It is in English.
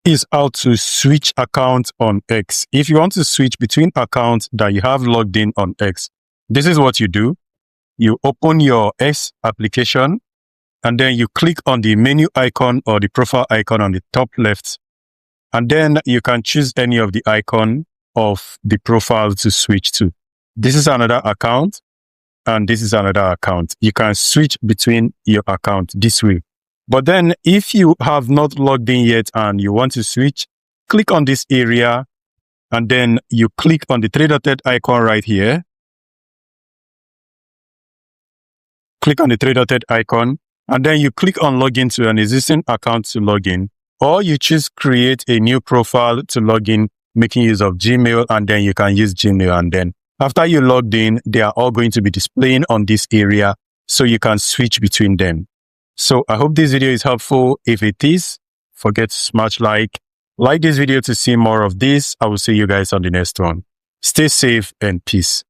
is how to switch accounts on X. If you want to switch between accounts that you have logged in on X, this is what you do. You open your X application and then you click on the menu icon or the profile icon on the top left. And then you can choose any of the icon of the profile to switch to. This is another account and this is another account. You can switch between your account this way. But then if you have not logged in yet and you want to switch, click on this area and then you click on the three-dotted icon right here. Click on the three-dotted icon and then you click on login to an existing account to log in, or you choose create a new profile to log in, making use of Gmail, and then you can use Gmail. And then after you logged in, they are all going to be displaying on this area so you can switch between them. So I hope this video is helpful. If it is, forget to smash like this video to see more of this. I will see you guys on the next one. Stay safe and peace.